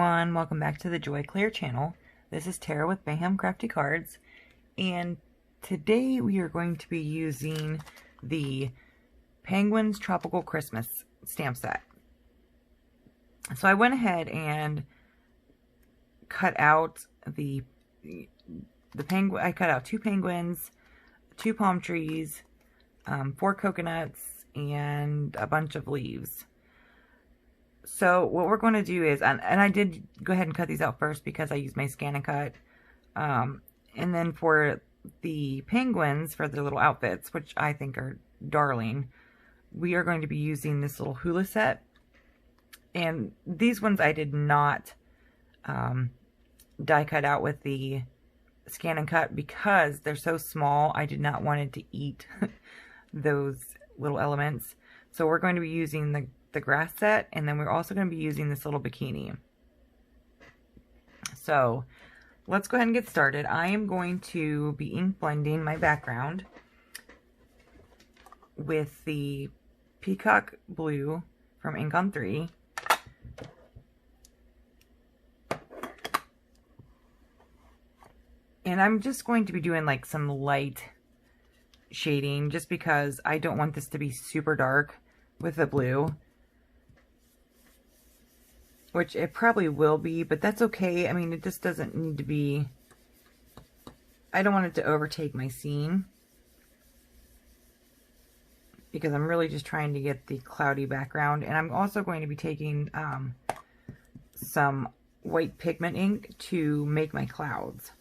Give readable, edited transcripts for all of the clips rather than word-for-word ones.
everyone, welcome back to the Joy Clair channel. This is Terra with Mayham Crafty Cards, and today we are going to be using the Penguins Tropical Christmas stamp set. So I went ahead and cut out the penguin. I cut out 2 penguins, 2 palm trees, 4 coconuts, and a bunch of leaves. So what we're going to do is, and I did go ahead and cut these out first because I used my scan and cut. And then for the penguins, for their little outfits, which I think are darling, we are going to be using this little hula set. And these ones I did not die cut out with the scan and cut because they're so small. I did not want it to eat those little elements. So we're going to be using the grass set, and then we're also going to be using this little bikini. So let's go ahead and get started. I am going to be ink blending my background with the Peacock Blue from Ink on 3. And I'm just going to be doing like some light shading just because I don't want this to be super dark with the blue. Which it probably will be, but that's okay. I mean, it just doesn't need to be... I don't want it to overtake my scene. Because I'm really just trying to get the cloudy background. And I'm also going to be taking some white pigment ink to make my clouds.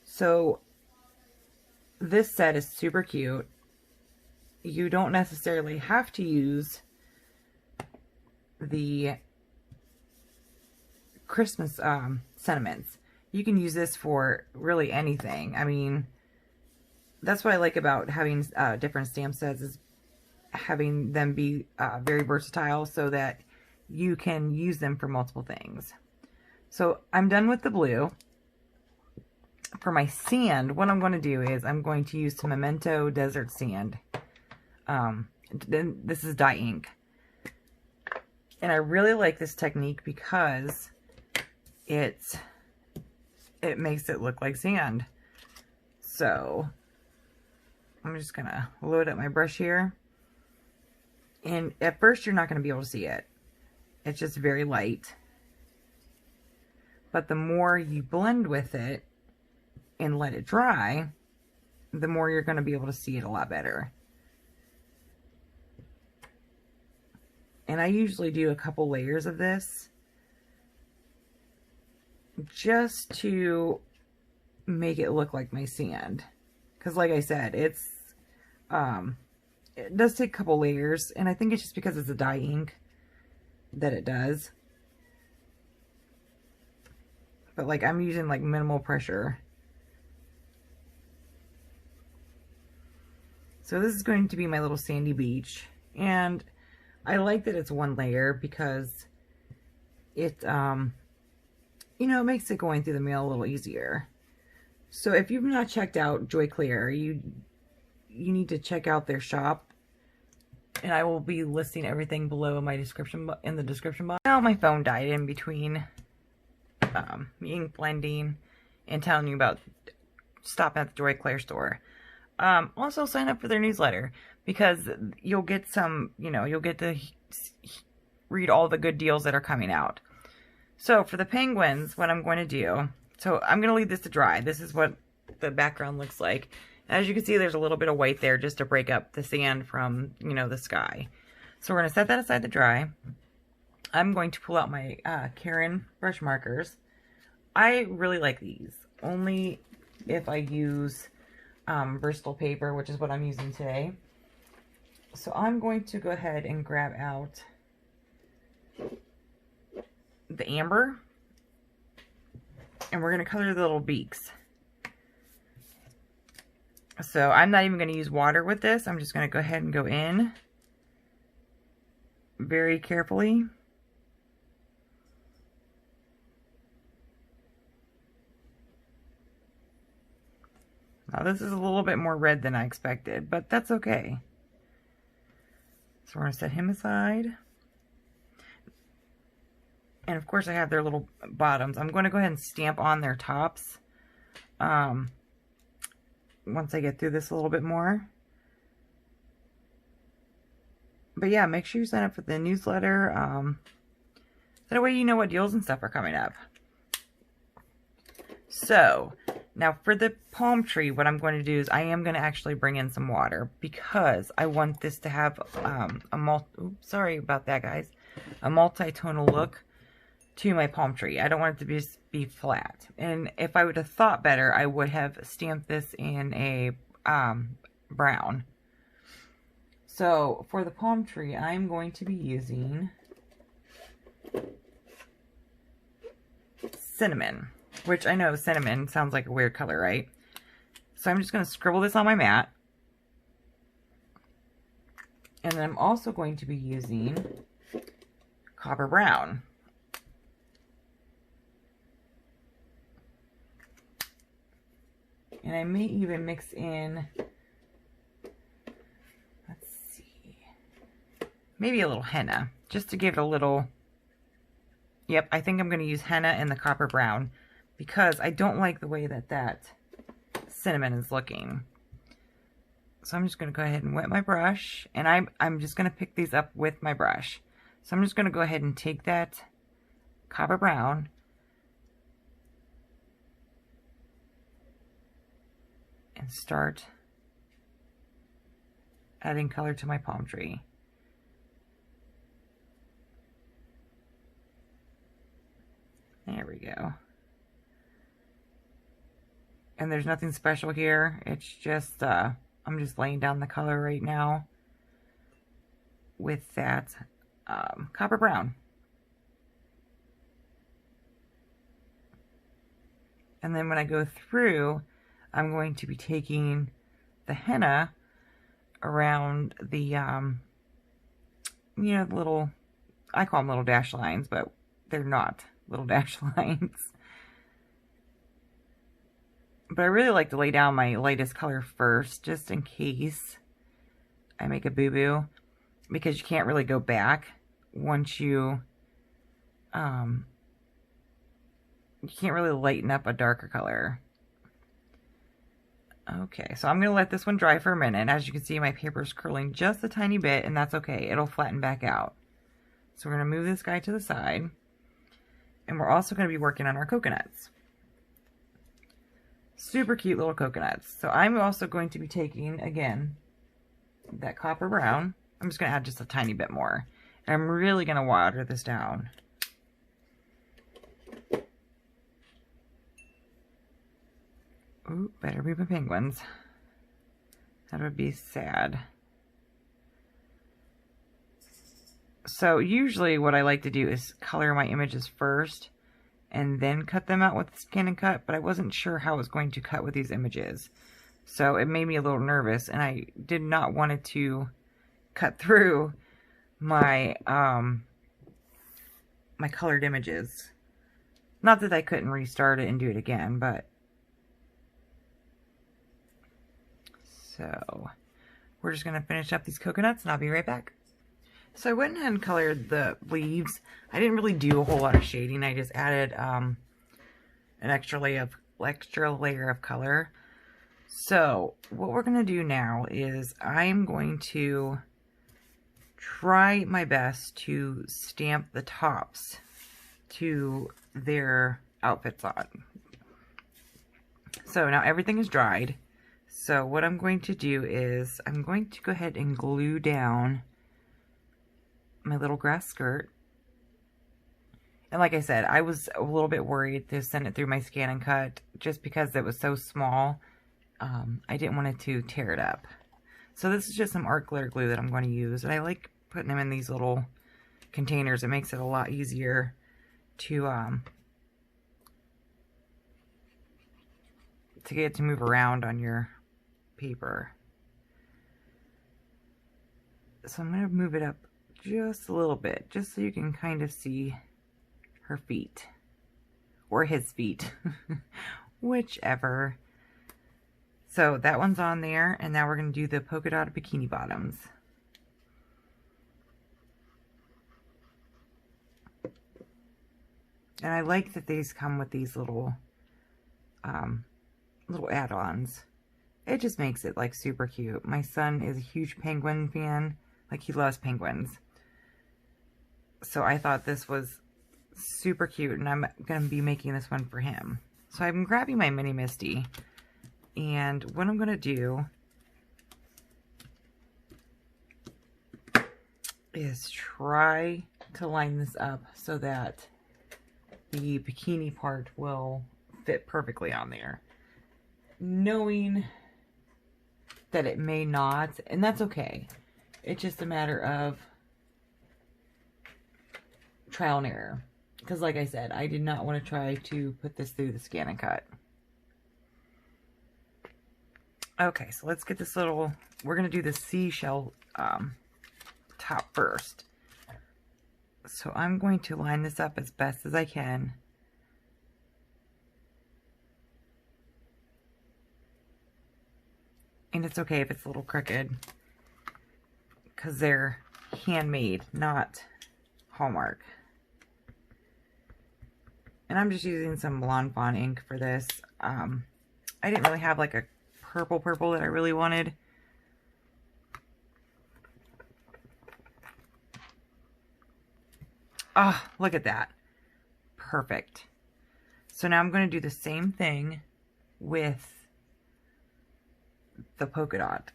So, this set is super cute. You don't necessarily have to use the Christmas sentiments. You can use this for really anything. I mean, that's what I like about having different stamp sets, is having them be very versatile so that you can use them for multiple things. So I'm done with the blue. For my sand, what I'm going to do is I'm going to use some Memento Desert Sand. Then this is dye ink. And I really like this technique because it makes it look like sand. So I'm just gonna load up my brush here, and at first you're not going to be able to see it. It's just very light, but the more you blend with it and let it dry, the more you're going to be able to see it a lot better. And I usually do a couple layers of this just to make it look like my sand. Because like I said, it does take a couple layers, and I think it's just because it's a dye ink that it does. But like, I'm using like minimal pressure. So this is going to be my little sandy beach, and I like that it's one layer because it you know, it makes it going through the mail a little easier. So if you've not checked out Joy Clair, you need to check out their shop, and I will be listing everything below in my description box. Now my phone died in between me ink blending and telling you about stopping at the Joy Clair store. Also sign up for their newsletter, because you'll get some, you know, you'll get to read all the good deals that are coming out. So for the penguins, what I'm going to do, so I'm going to leave this to dry. This is what the background looks like. As you can see, there's a little bit of white there just to break up the sand from, you know, the sky. So we're going to set that aside to dry. I'm going to pull out my Karen brush markers. I really like these, only if I use Bristol paper, which is what I'm using today. So I'm going to go ahead and grab out the amber, and we're going to color the little beaks. So I'm not even going to use water with this. I'm just going to go ahead and go in very carefully. Now this is a little bit more red than I expected, but that's okay. So we're going to set him aside. And of course I have their little bottoms. I'm going to go ahead and stamp on their tops once I get through this a little bit more. But yeah, make sure you sign up for the newsletter. That way you know what deals and stuff are coming up. So, now for the palm tree, what I'm going to do is I am going to actually bring in some water because I want this to have sorry about that, guys. A multi-tonal look to my palm tree. I don't want it to be flat. And if I would have thought better, I would have stamped this in a brown. So, for the palm tree, I'm going to be using cinnamon, which I know cinnamon sounds like a weird color, right? So I'm just going to scribble this on my mat. And then I'm also going to be using copper brown. And I may even mix in, let's see, maybe a little henna, just to give it a little, yep, I think I'm going to use henna and the copper brown, because I don't like the way that that cinnamon is looking. So I'm just going to go ahead and wet my brush, and I'm just going to pick these up with my brush. So I'm just going to go ahead and take that copper brown and start adding color to my palm tree. There we go. And there's nothing special here. It's just, I'm just laying down the color right now with that copper brown. And then when I go through, I'm going to be taking the henna around the, you know, little, I call them little dash lines, but they're not little dash lines. But I really like to lay down my lightest color first, just in case I make a boo-boo, because you can't really go back once you can't really lighten up a darker color. Okay, so I'm going to let this one dry for a minute. As you can see, my paper is curling just a tiny bit, and that's okay. It'll flatten back out. So we're going to move this guy to the side. And we're also going to be working on our coconuts. Super cute little coconuts. So I'm also going to be taking, again, that copper brown. I'm just going to add just a tiny bit more. And I'm really going to water this down. Ooh, better be my penguins. That would be sad. So usually what I like to do is color my images first and then cut them out with Scan and Cut, but I wasn't sure how I was going to cut with these images. So it made me a little nervous, and I did not want it to cut through my my colored images. Not that I couldn't restart it and do it again, but so we're just going to finish up these coconuts and I'll be right back. So I went ahead and colored the leaves. I didn't really do a whole lot of shading. I just added an extra layer of color. So what we're going to do now is I'm going to try my best to stamp the tops to their outfits on. So now everything is dried. So what I'm going to do is I'm going to go ahead and glue down my little grass skirt. And like I said, I was a little bit worried to send it through my Scan and Cut just because it was so small. I didn't want it to tear it up. So this is just some art glitter glue that I'm going to use. And I like putting them in these little containers. It makes it a lot easier to get it to move around on your paper. So I'm going to move it up just a little bit, just so you can kind of see her feet. Or his feet. Whichever. So that one's on there, and now we're going to do the polka dot bikini bottoms. And I like that these come with these little add-ons. It just makes it like super cute. My son is a huge penguin fan. Like, he loves penguins. So I thought this was super cute, and I'm going to be making this one for him. So I'm grabbing my mini Misty, and what I'm going to do is try to line this up so that the bikini part will fit perfectly on there. Knowing that it may not, and that's okay. It's just a matter of trial and error. Because like I said, I did not want to try to put this through the scan and cut. Okay, so let's get this little, we're going to do the seashell top first. So I'm going to line this up as best as I can. And it's okay if it's a little crooked, because they're handmade, not Hallmark. And I'm just using some Blonde Fawn ink for this. I didn't really have like a purple that I really wanted. Oh, look at that. Perfect. So now I'm going to do the same thing with the polka dot.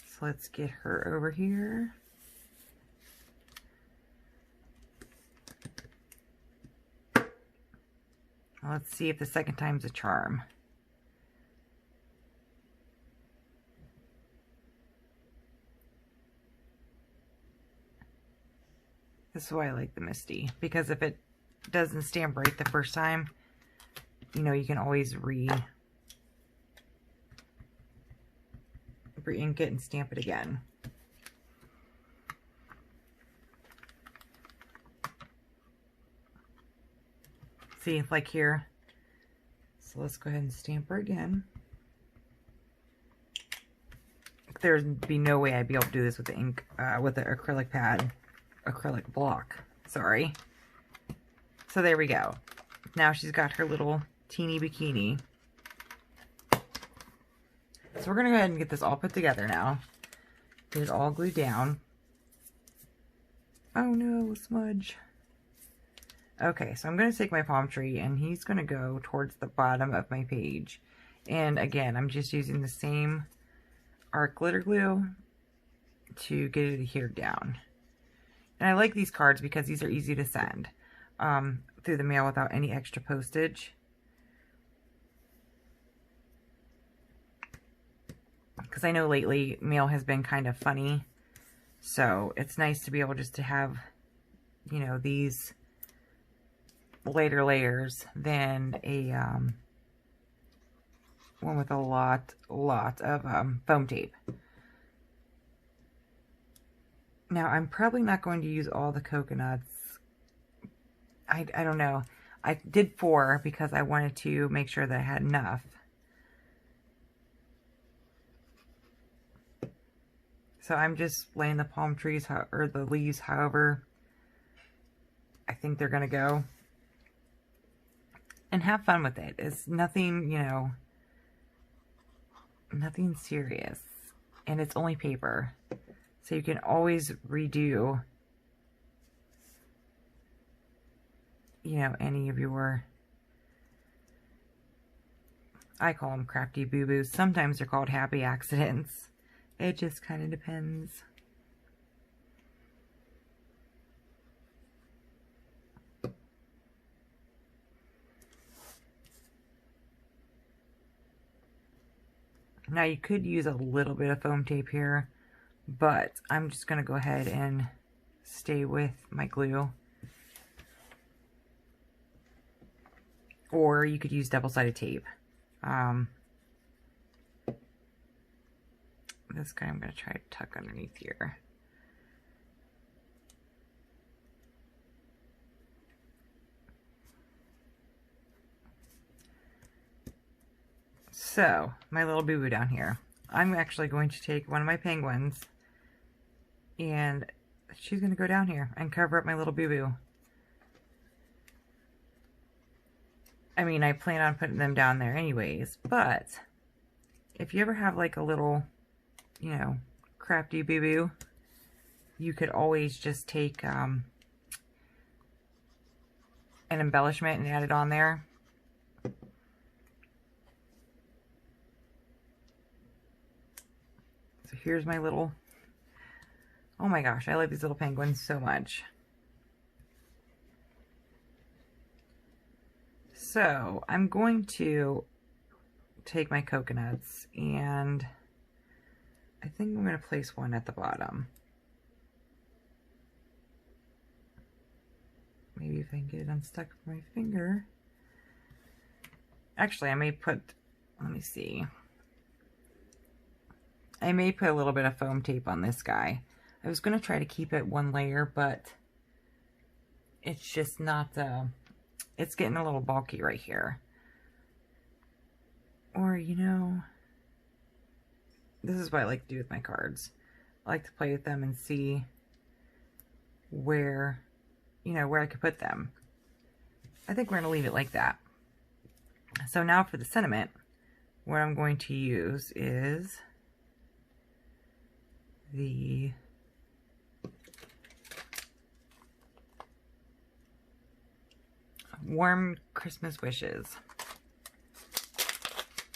So let's get her over here. Let's see if the second time's a charm. This is why I like the Misty, because if it doesn't stamp right the first time, you know, you can always re-ink it and stamp it again. See, like here. So let's go ahead and stamp her again. There'd be no way I'd be able to do this with the ink, with the acrylic pad. Acrylic block, sorry. So there we go. Now she's got her little teeny bikini. So we're gonna go ahead and get this all put together now. Get it all glued down. Oh no, smudge. Okay, so I'm gonna take my palm tree, and he's gonna go towards the bottom of my page. And again, I'm just using the same art glitter glue to get it adhered down. And I like these cards because these are easy to send through the mail without any extra postage. Because I know lately mail has been kind of funny. So it's nice to be able just to have, you know, these later layers than a one with a lot of foam tape. Now, I'm probably not going to use all the coconuts. I don't know. I did 4 because I wanted to make sure that I had enough. So I'm just laying the palm trees, or the leaves, however I think they're going to go. And have fun with it. It's nothing, you know, nothing serious. And it's only paper. So you can always redo, you know, any of your, I call them crafty boo-boos. Sometimes they're called happy accidents. It just kind of depends. Now you could use a little bit of foam tape here, but I'm just going to go ahead and stay with my glue. Or you could use double-sided tape. This guy I'm going to try to tuck underneath here. So, my little boo-boo down here. I'm actually going to take one of my penguins and she's going to go down here and cover up my little boo-boo. I mean, I plan on putting them down there anyways, but if you ever have like a little, you know, crafty boo-boo, you could always just take an embellishment and add it on there. So here's my little, oh my gosh, I like these little penguins so much. So I'm going to take my coconuts and I think I'm going to place one at the bottom. Maybe if I can get it unstuck from my finger. Actually, I may put, let me see. I may put a little bit of foam tape on this guy. I was going to try to keep it one layer, but it's just not, it's getting a little bulky right here. Or, you know, this is what I like to do with my cards. I like to play with them and see where, you know, where I could put them. I think we're going to leave it like that. So now for the sentiment, what I'm going to use is the Warm Christmas Wishes.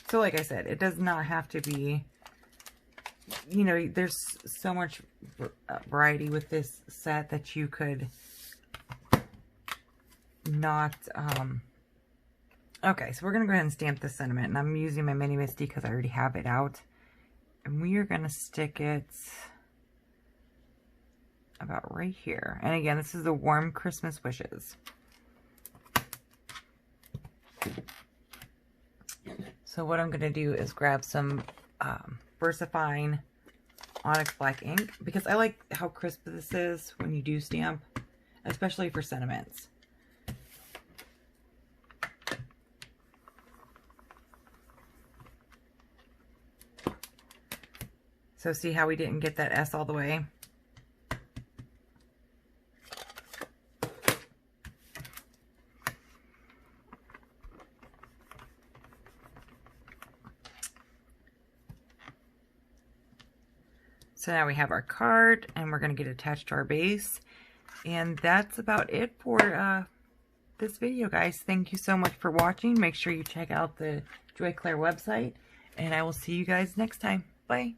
So like I said, it does not have to be, you know, there's so much variety with this set that you could not, okay, so we're going to go ahead and stamp the sentiment, and I'm using my Mini Misty because I already have it out, and we are going to stick it about right here. And again, this is the Warm Christmas Wishes. So what I'm going to do is grab some VersaFine Onyx Black ink, because I like how crisp this is when you do stamp, especially for sentiments. So see how we didn't get that S all the way? So now we have our card, and we're going to get attached to our base. And that's about it for this video, guys. Thank you so much for watching. Make sure you check out the Joy Clair website, and I will see you guys next time. Bye.